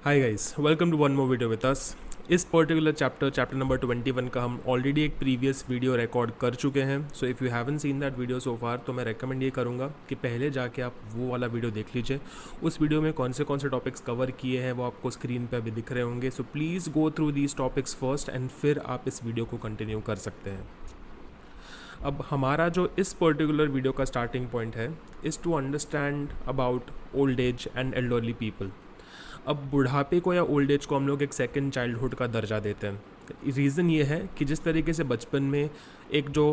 Hi guys, welcome to one more video with us. इस particular chapter number 21 का हम already एक previous video record कर चुके हैं। So if you haven't seen that video so far, तो मैं रेकमेंड ये करूँगा कि पहले जाके आप वो वाला वीडियो देख लीजिए। उस वीडियो में कौन से टॉपिक्स कवर किए हैं वो आपको स्क्रीन पे अभी दिख रहे होंगे। So please go through these topics first and फिर आप इस वीडियो को कंटिन्यू कर सकते हैं। अब हमारा जो इस पर्टिकुलर वीडियो का स्टार्टिंग पॉइंट है is to understand about old age and elderly people. अब बुढ़ापे को या ओल्ड एज को हम लोग एक सेकंड चाइल्डहुड का दर्जा देते हैं। रीज़न ये है कि जिस तरीके से बचपन में एक जो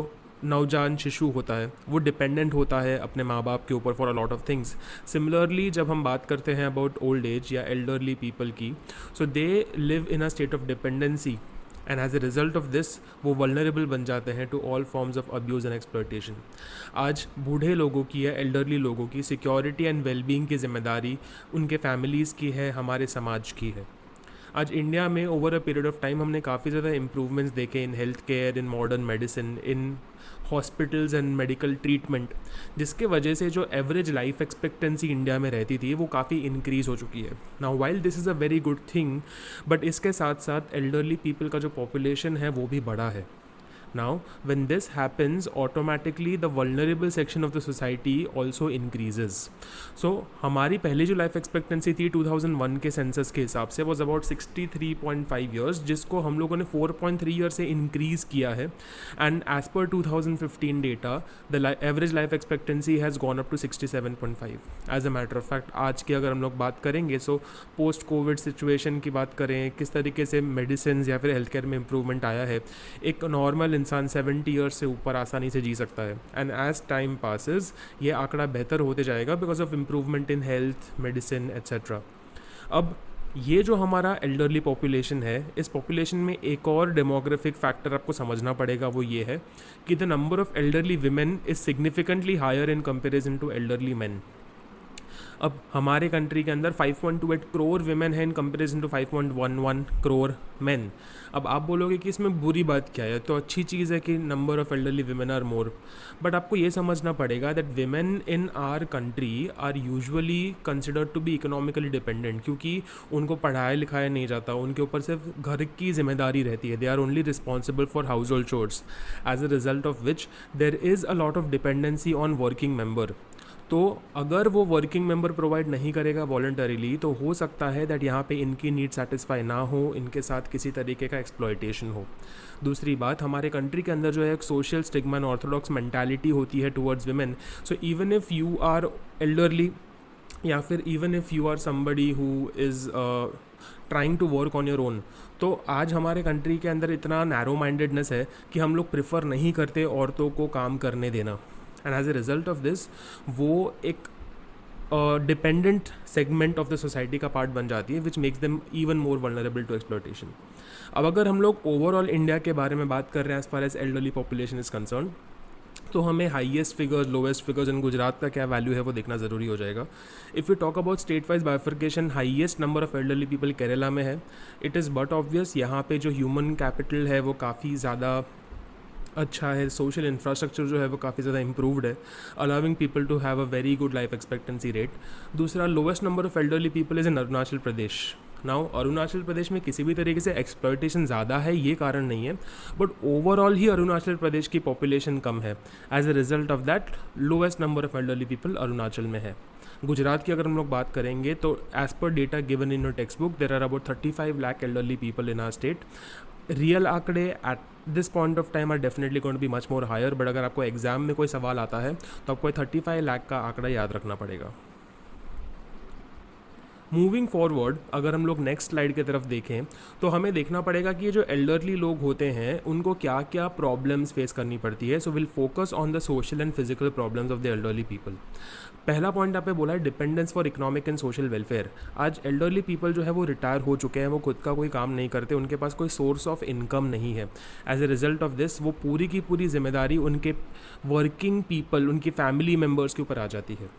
नवजान शिशु होता है वो डिपेंडेंट होता है अपने माँ बाप के ऊपर for a lot of things. Similarly जब हम बात करते हैं अबाउट ओल्ड एज या एल्डरली पीपल की, so they live in a state of dependency and as a result of this वो वल्नरेबल बन जाते हैं to all forms of abuse and exploitation. आज बूढ़े लोगों की या एल्डरली लोगों की सिक्योरिटी एंड वेलबींग की जिम्मेदारी उनके फैमिलीज़ की है, हमारे समाज की है। आज इंडिया में over a period of time हमने काफ़ी ज़्यादा इम्प्रूवमेंट्स देखे in health care, in modern medicine, in hospitals and medical treatment, जिसके वजह से जो एवरेज लाइफ एक्सपेक्टेंसी इंडिया में रहती थी वो काफ़ी इंक्रीज़ हो चुकी है। Now while this is a very good thing, but इसके साथ साथ एल्डरली पीपल का जो पॉपुलेशन है वो भी बढ़ा है। Now, when this happens, automatically the vulnerable section of the society also increases. So, हमारी पहली जो लाइफ एक्सपेक्टेंसी थी 2001 के सेंसस के हिसाब से was about 63.5 years, जिसको हम लोगों ने 4.3 ईयर से इंक्रीज़ किया है। एंड एज पर 2015 data the average life expectancy has gone up to 67.5। As a matter of fact आज की अगर हम लोग बात करेंगे, सो पोस्ट कोविड सिचुएशन की बात करें, किस तरीके से मेडिसिन या फिर हेल्थ केयर में इम्प्रूवमेंट आया है, एक नॉर्मल इंसान 70 ईयर्स से ऊपर आसानी से जी सकता है। एंड एज टाइम पासेस ये आंकड़ा बेहतर होते जाएगा because of improvement in health, medicine etcetera. अब ये जो हमारा एल्डरली पॉपुलेशन है, इस पॉपुलेशन में एक और डेमोग्राफिक फैक्टर आपको समझना पड़ेगा, वो ये है कि the number of elderly women is significantly higher in comparison to elderly man. अब हमारे कंट्री के अंदर 5.28 करोड़ विमेन है in comparison to 5.11 crore man. अब आप बोलोगे कि इसमें बुरी बात क्या है, तो अच्छी चीज़ है कि number of elderly women are more, but आपको ये समझना पड़ेगा that women in our country are usually considered to be economically dependent, क्योंकि उनको पढ़ाया लिखाया नहीं जाता, उनके ऊपर सिर्फ घर की जिम्मेदारी रहती है। They are only responsible for household chores, as a result of which there is a lot of dependency on working member. तो अगर वो वर्किंग मेंबर प्रोवाइड नहीं करेगा वॉलंटरीली, तो हो सकता है दैट यहाँ पे इनकी नीड सेटिस्फाई ना हो, इनके साथ किसी तरीके का एक्सप्लॉयटेशन हो। दूसरी बात, हमारे कंट्री के अंदर जो है एक social stigma and orthodox mentality होती है towards women. So even if you are elderly या फिर even if you are somebody who is trying to work on your own, तो आज हमारे कंट्री के अंदर इतना नैरो माइंडेडनेस है कि हम लोग प्रेफर नहीं करते औरतों को काम करने देना। And as a result of this वो एक dependent segment of the society का पार्ट बन जाती है, which makes them even more vulnerable to exploitation. अब अगर हम लोग ओवरऑल इंडिया के बारे में बात कर रहे हैं as far as elderly population is concern, तो हमें highest figures, lowest figures in Gujarat का क्या वैल्यू है वो देखना ज़रूरी हो जाएगा। If you talk about state wise bifurcation, highest number of elderly people Kerala में है। इट इज़ बट ऑब्वियस, यहाँ पे जो ह्यूमन कैपिटल है वो काफ़ी ज़्यादा अच्छा है, सोशल इंफ्रास्ट्रक्चर जो है वो काफ़ी ज़्यादा इंप्रूव्ड है, allowing people to have a very good life expectancy rate. दूसरा, lowest number of elderly people is in Arunachal Pradesh. Now Arunachal Pradesh में किसी भी तरीके से एक्सप्लॉयटेशन ज़्यादा है ये कारण नहीं है, बट ओवरऑल ही अरुणाचल प्रदेश की पॉपुलेशन कम है। As a result of that lowest number of elderly people Arunachal में है। गुजरात की अगर हम लोग बात करेंगे, तो as per data given in your text book there are about 35 lakh elderly people in our state. Real आंकड़े at this point of time are definitely going to be much more higher, but अगर आपको exam में कोई सवाल आता है तो आपको 35 लाख का आंकड़ा याद रखना पड़ेगा। मूविंग फॉरवर्ड, अगर हम लोग नेक्स्ट स्लाइड की तरफ देखें, तो हमें देखना पड़ेगा कि ये जो एल्डरली लोग होते हैं उनको क्या क्या प्रॉब्लम्स फेस करनी पड़ती है। So will focus on the social and physical problems of the elderly people. पहला पॉइंट आप पे बोला है dependence for economic and social welfare. आज एल्डरली पीपल जो है वो रिटायर हो चुके हैं, वो खुद का कोई काम नहीं करते, उनके पास कोई सोर्स ऑफ इनकम नहीं है। As a result of this वो पूरी की पूरी जिम्मेदारी उनके वर्किंग पीपल, उनकी फैमिली मेम्बर्स के ऊपर आ जाती है।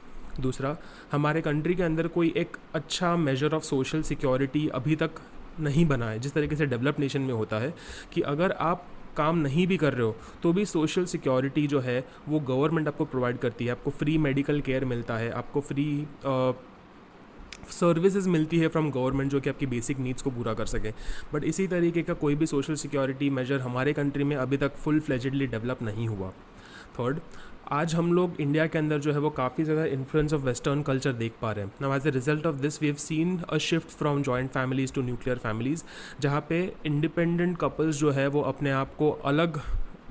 दूसरा, हमारे कंट्री के अंदर कोई एक अच्छा मेजर ऑफ सोशल सिक्योरिटी अभी तक नहीं बना है, जिस तरीके से डेवलप्ड नेशन में होता है कि अगर आप काम नहीं भी कर रहे हो तो भी सोशल सिक्योरिटी जो है वो गवर्नमेंट आपको प्रोवाइड करती है। आपको फ्री मेडिकल केयर मिलता है, आपको फ्री सर्विसेज मिलती है फ्रॉम गवर्नमेंट जो कि आपकी बेसिक नीड्स को पूरा कर सके, बट इसी तरीके का कोई भी सोशल सिक्योरिटी मेजर हमारे कंट्री में अभी तक फुल फ्लेजेडली डेवलप नहीं हुआ। थर्ड, आज हम लोग इंडिया के अंदर जो है वो काफ़ी ज़्यादा इन्फ्लुएंस ऑफ वेस्टर्न कल्चर देख पा रहे हैं। Now as a result of this we have seen a shift from joint families to nuclear families, जहाँ पे इंडिपेंडेंट कपल्स जो है वो अपने आप को अलग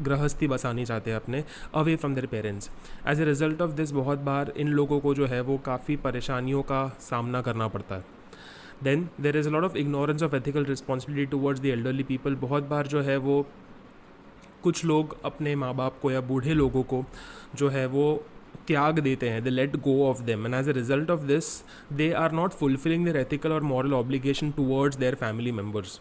गृहस्थी बसानी चाहते हैं अपने, away from their parents. As a result of this बहुत बार इन लोगों को जो है वो काफ़ी परेशानियों का सामना करना पड़ता है। Then there is a lot of ignorance of ethical responsibility towards the elderly people. बहुत बार जो है वो कुछ लोग अपने माँ बाप को या बूढ़े लोगों को जो है वो त्याग देते हैं, they let go of them, and as a result of this they are not fulfilling their ethical और moral obligation towards their family members.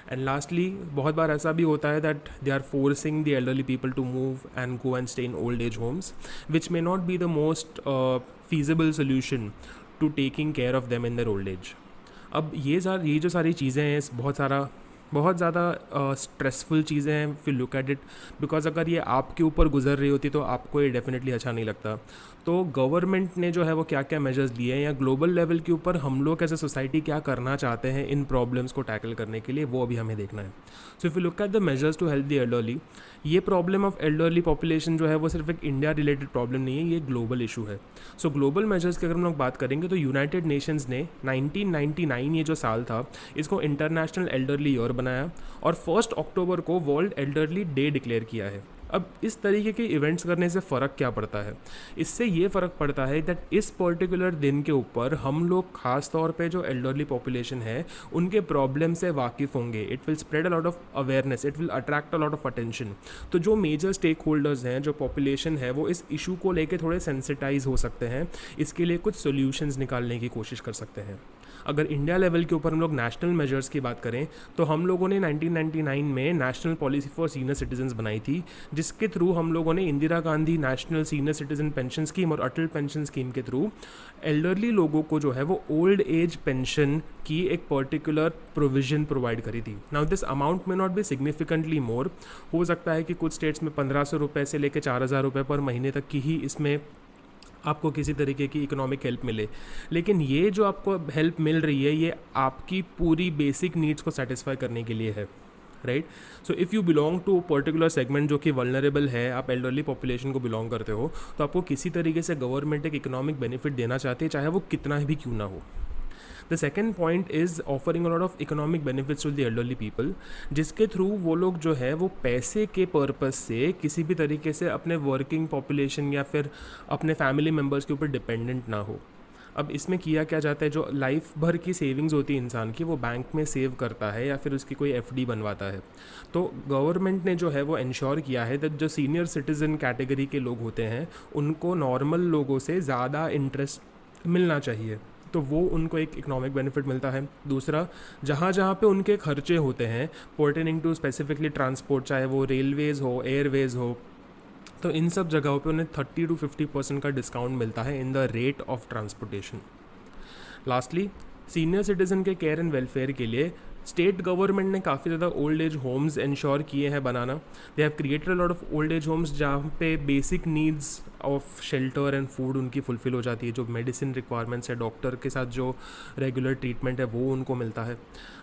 And lastly बहुत बार ऐसा भी होता है that they are forcing the elderly people to move and go and stay in old age homes, which may not be the most feasible solution to taking care of them in their old as. अब ये जो सारी चीज़ें हैं, बहुत ज़्यादा stressful चीज़ें हैं if you look at it, because अगर ये आपके ऊपर गुजर रही होती तो आपको ये डेफिनेटली अच्छा नहीं लगता। तो गवर्नमेंट ने जो है वो क्या क्या मेजर्स लिए हैं या ग्लोबल लेवल के ऊपर हम लोग एज ए सोसाइटी क्या करना चाहते हैं इन प्रॉब्लम्स को टैकल करने के लिए, वो अभी हमें देखना है। So if you look at the measures to help the elderly, ये प्रॉब्लम ऑफ एल्डरली पॉपुलेशन जो है वो सिर्फ एक इंडिया रिलेटेड प्रॉब्लम नहीं है, ये ग्लोबल इशू है। सो ग्लोबल मेजर्स की अगर हम लोग बात करेंगे तो यूनाइटेड नेशंस ने 1999 ये जो साल था इसको इंटरनेशनल एल्डरली ईयर बनाया और 1 अक्टूबर को वर्ल्ड एल्डरली डे डिक्लेयर किया है। अब इस तरीके के इवेंट्स करने से फ़र्क क्या पड़ता है? इससे ये फ़र्क पड़ता है दैट इस पर्टिकुलर दिन के ऊपर हम लोग खास तौर पे जो एल्डरली पॉपुलेशन है उनके प्रॉब्लम से वाकिफ़ होंगे। It will spread a lot of awareness, it will attract a lot of attention. तो जो मेजर स्टेक होल्डर्स हैं, जो पॉपुलेशन है, वो इस इशू को लेके थोड़े सेंसिटाइज हो सकते हैं, इसके लिए कुछ सोल्यूशंस निकालने की कोशिश कर सकते हैं। अगर इंडिया लेवल के ऊपर हम लोग नेशनल मेजर्स की बात करें तो हम लोगों ने 1999 में national policy for senior citizens बनाई थी, जिसके थ्रू हम लोगों ने Indira Gandhi national senior citizen pension scheme और अटल पेंशन स्कीम के थ्रू एल्डरली लोगों को जो है वो ओल्ड एज पेंशन की एक पर्टिकुलर प्रोविजन प्रोवाइड करी थी। नाउ दिस अमाउंट में नॉट बी सिग्निफिकेंटली मोर, हो सकता है कि कुछ स्टेट्स में 1500 रुपये से लेकर 4000 रुपये पर महीने तक की ही इसमें आपको किसी तरीके की इकोनॉमिक हेल्प मिले, लेकिन ये जो आपको हेल्प मिल रही है ये आपकी पूरी बेसिक नीड्स को सेटिस्फाई करने के लिए है, right. So if you belong to particular segment जो कि वल्नरेबल है, आप एल्डरली पॉपुलेशन को बिलोंग करते हो, तो आपको किसी तरीके से गवर्नमेंट एक इकोनॉमिक बेनिफिट देना चाहती है, चाहे वो कितना भी क्यों ना हो। The second point is offering a lot of economic benefits to the elderly people, जिसके थ्रू वो लोग जो है वो पैसे के पर्पस से किसी भी तरीके से अपने वर्किंग पॉपुलेशन या फिर अपने फैमिली मेम्बर्स के ऊपर डिपेंडेंट ना हो। अब इसमें किया क्या जाता है, जो लाइफ भर की सेविंग्स होती है इंसान की, वो बैंक में सेव करता है या फिर उसकी कोई एफडी बनवाता है। तो गवर्नमेंट ने जो है वो इंश्योर किया है कि जो सीनियर सिटीज़न कैटेगरी के लोग होते हैं उनको नॉर्मल लोगों से ज़्यादा इंटरेस्ट मिलना चाहिए, तो वो उनको एक इकोनॉमिक बेनिफिट मिलता है। दूसरा, जहाँ जहाँ पे उनके खर्चे होते हैं पर्टेनिंग टू स्पेसिफिकली ट्रांसपोर्ट, चाहे वो रेलवेज़ हो, एयरवेज़ हो, तो इन सब जगहों पे उन्हें 30 to 50% का डिस्काउंट मिलता है in the rate of transportation. Lastly, senior citizen के केयर एंड वेलफेयर के लिए स्टेट गवर्नमेंट ने काफ़ी ज़्यादा ओल्ड एज होम्स इंश्योर किए हैं बनाना। They have created a lot of old age homes जहाँ पे basic needs of shelter and food उनकी फुलफ़िल हो जाती है, जो मेडिसिन रिक्वायरमेंट्स है, डॉक्टर के साथ जो रेगुलर ट्रीटमेंट है वो उनको मिलता है।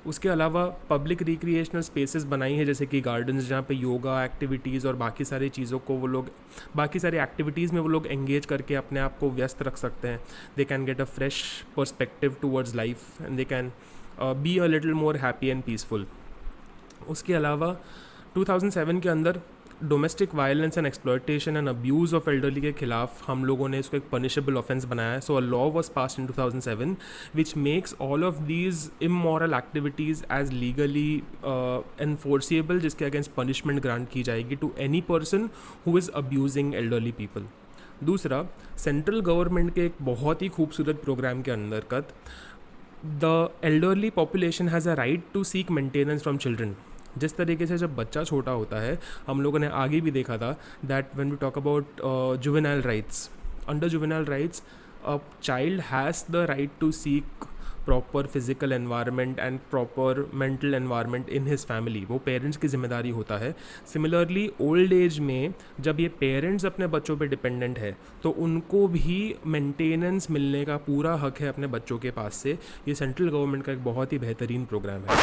उसके अलावा पब्लिक रिक्रिएशनल स्पेसेस बनाई है, जैसे कि गार्डन्स, जहाँ पे योगा एक्टिविटीज़ और बाकी सारी चीज़ों को वो लोग, बाकी सारी एक्टिविटीज़ में वो लोग एंगेज करके अपने आप को व्यस्त रख सकते हैं। They can get a fresh perspective towards life and they can be a little more happy and peaceful. उसके अलावा 2007 के अंदर domestic violence and exploitation and abuse of elderly के खिलाफ हम लोगों ने इसको एक पनिशेबल ऑफेंस बनाया है। So a law was passed in 2007 which makes all of these immoral activities as legally enforceable, जिसके अगेंस्ट पनिशमेंट ग्रांट की जाएगी to any person who is abusing elderly people. दूसरा, सेंट्रल गवर्नमेंट के एक बहुत ही खूबसूरत प्रोग्राम के अंतर्गत the elderly population has a right to seek maintenance from children. जिस तरीके से जब बच्चा छोटा होता है, हम लोगों ने आगे भी देखा था that when we talk about juvenile rights, under juvenile rights a child has the right to seek proper physical environment and proper mental environment in his family, वो पेरेंट्स की जिम्मेदारी होता है। सिमिलरली ओल्ड एज में जब ये parents अपने बच्चों पे डिपेंडेंट है तो उनको भी मेंटेनेंस मिलने का पूरा हक है अपने बच्चों के पास से। ये सेंट्रल गवर्नमेंट का एक बहुत ही बेहतरीन प्रोग्राम है।